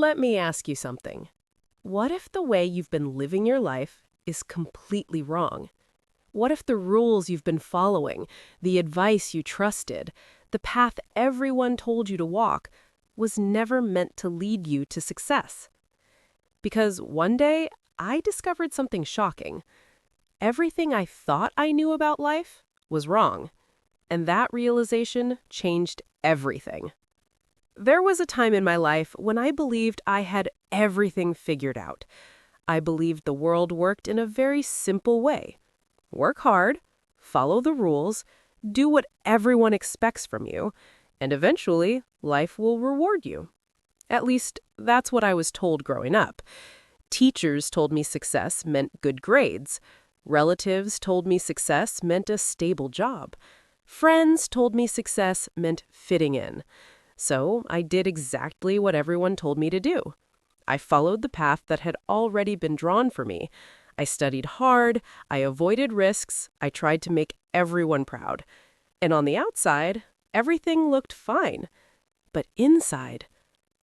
Let me ask you something. What if the way you've been living your life is completely wrong? What if the rules you've been following, the advice you trusted, the path everyone told you to walk, was never meant to lead you to success? Because one day, I discovered something shocking. Everything I thought I knew about life was wrong. And that realization changed everything. There was a time in my life when I believed I had everything figured out. I believed the world worked in a very simple way. Work hard, follow the rules, do what everyone expects from you, and eventually life will reward you. At least, that's what I was told growing up. Teachers told me success meant good grades. Relatives told me success meant a stable job. Friends told me success meant fitting in. So I did exactly what everyone told me to do. I followed the path that had already been drawn for me. I studied hard, I avoided risks, I tried to make everyone proud. And on the outside, everything looked fine. But inside,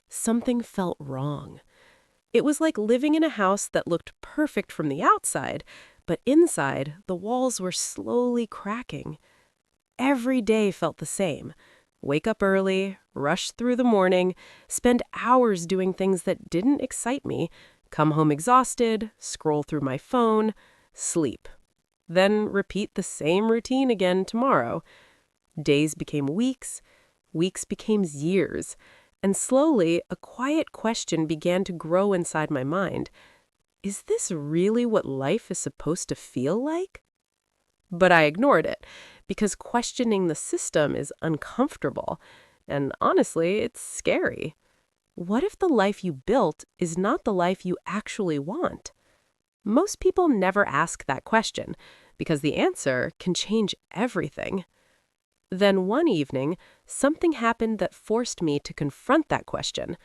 something felt wrong. It was like living in a house that looked perfect from the outside, but inside, the walls were slowly cracking. Every day felt the same. Wake up early, rush through the morning, spend hours doing things that didn't excite me, come home exhausted, scroll through my phone, sleep. Then repeat the same routine again tomorrow. Days became weeks, weeks became years, and slowly a quiet question began to grow inside my mind. Is this really what life is supposed to feel like? But I ignored it, because questioning the system is uncomfortable, and honestly, it's scary. What if the life you built is not the life you actually want? Most people never ask that question, because the answer can change everything. Then one evening, something happened that forced me to confront that question.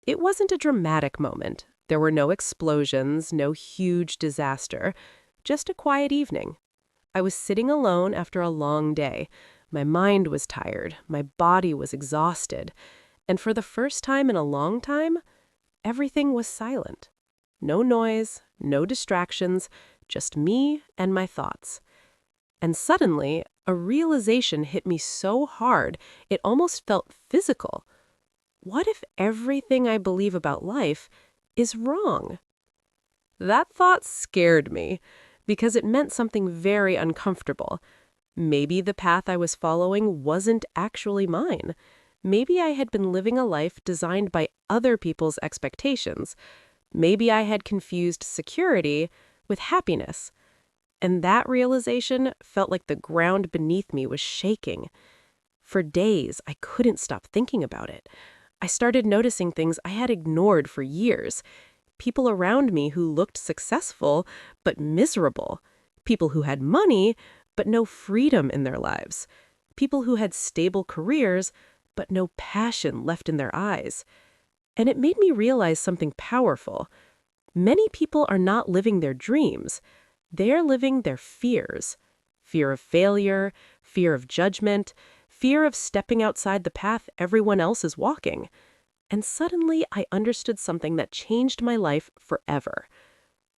It wasn't a dramatic moment. There were no explosions, no huge disaster, just a quiet evening. I was sitting alone after a long day. My mind was tired, my body was exhausted, and for the first time in a long time, everything was silent. No noise, no distractions, just me and my thoughts. And suddenly, a realization hit me so hard, it almost felt physical. What if everything I believe about life is wrong? That thought scared me, because it meant something very uncomfortable. Maybe the path I was following wasn't actually mine. Maybe I had been living a life designed by other people's expectations. Maybe I had confused security with happiness. And that realization felt like the ground beneath me was shaking. For days, I couldn't stop thinking about it. I started noticing things I had ignored for years. People around me who looked successful, but miserable. People who had money, but no freedom in their lives. People who had stable careers, but no passion left in their eyes. And it made me realize something powerful. Many people are not living their dreams. They're living their fears. Fear of failure, fear of judgment, fear of stepping outside the path everyone else is walking. And suddenly I understood something that changed my life forever.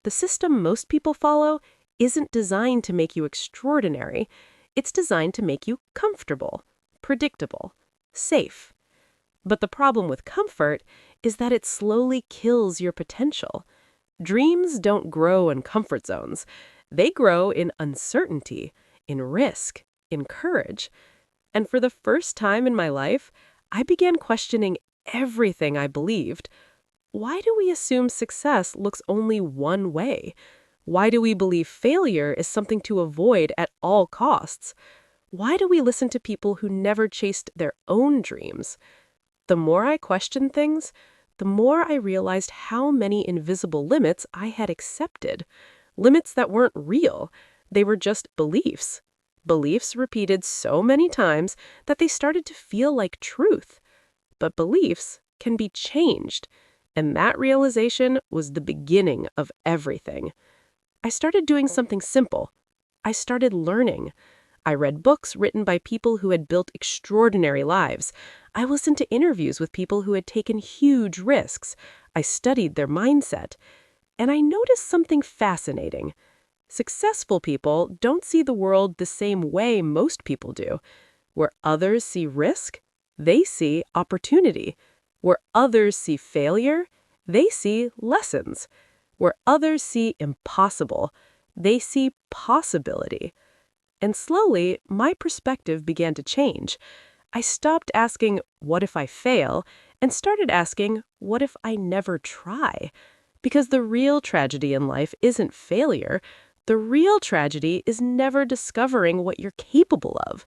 The system most people follow isn't designed to make you extraordinary. It's designed to make you comfortable, predictable, safe. But the problem with comfort is that it slowly kills your potential. Dreams don't grow in comfort zones. They grow in uncertainty, in risk, in courage. And for the first time in my life, I began questioning everything I believed. Why do we assume success looks only one way? Why do we believe failure is something to avoid at all costs? Why do we listen to people who never chased their own dreams? The more I questioned things, the more I realized how many invisible limits I had accepted. Limits that weren't real. They were just beliefs. Beliefs repeated so many times that they started to feel like truth. But beliefs can be changed, and that realization was the beginning of everything. I started doing something simple. I started learning. I read books written by people who had built extraordinary lives. I listened to interviews with people who had taken huge risks. I studied their mindset. And I noticed something fascinating. Successful people don't see the world the same way most people do. Where others see risk, they see opportunity. Where others see failure, they see lessons. Where others see impossible, they see possibility. And slowly, my perspective began to change. I stopped asking, what if I fail? And started asking, what if I never try? Because the real tragedy in life isn't failure. The real tragedy is never discovering what you're capable of.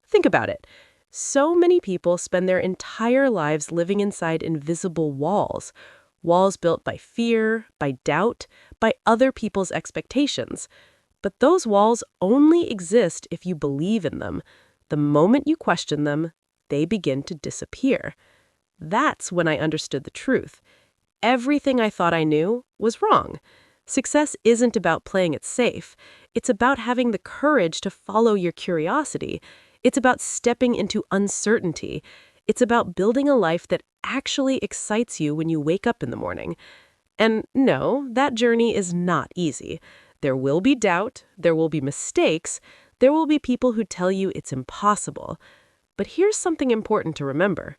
Think about it. So many people spend their entire lives living inside invisible walls. Walls built by fear, by doubt, by other people's expectations. But those walls only exist if you believe in them. The moment you question them, they begin to disappear. That's when I understood the truth. Everything I thought I knew was wrong. Success isn't about playing it safe. It's about having the courage to follow your curiosity. It's about stepping into uncertainty. It's about building a life that actually excites you when you wake up in the morning. And no, that journey is not easy. There will be doubt, there will be mistakes, there will be people who tell you it's impossible. But here's something important to remember.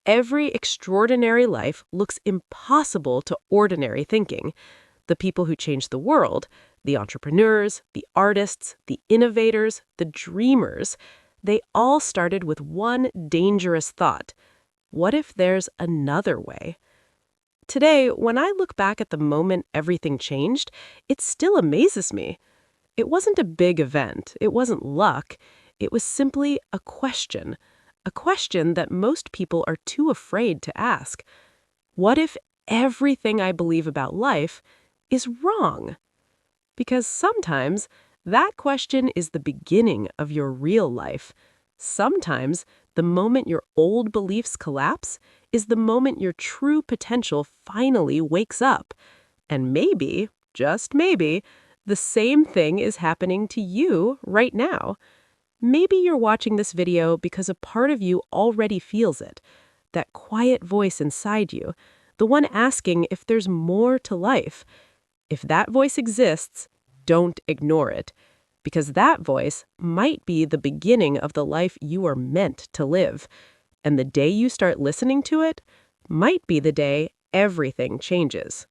Every extraordinary life looks impossible to ordinary thinking. The people who change the world, the entrepreneurs, the artists, the innovators, the dreamers, they all started with one dangerous thought. What if there's another way? Today, when I look back at the moment everything changed, it still amazes me. It wasn't a big event. It wasn't luck. It was simply a question. A question that most people are too afraid to ask. What if everything I believe about life is wrong? Because sometimes that question is the beginning of your real life. Sometimes the moment your old beliefs collapse is the moment your true potential finally wakes up. And maybe, just maybe, the same thing is happening to you right now. Maybe you're watching this video because a part of you already feels it. That quiet voice inside you, the one asking if there's more to life. If that voice exists, don't ignore it. Because that voice might be the beginning of the life you are meant to live. And the day you start listening to it might be the day everything changes.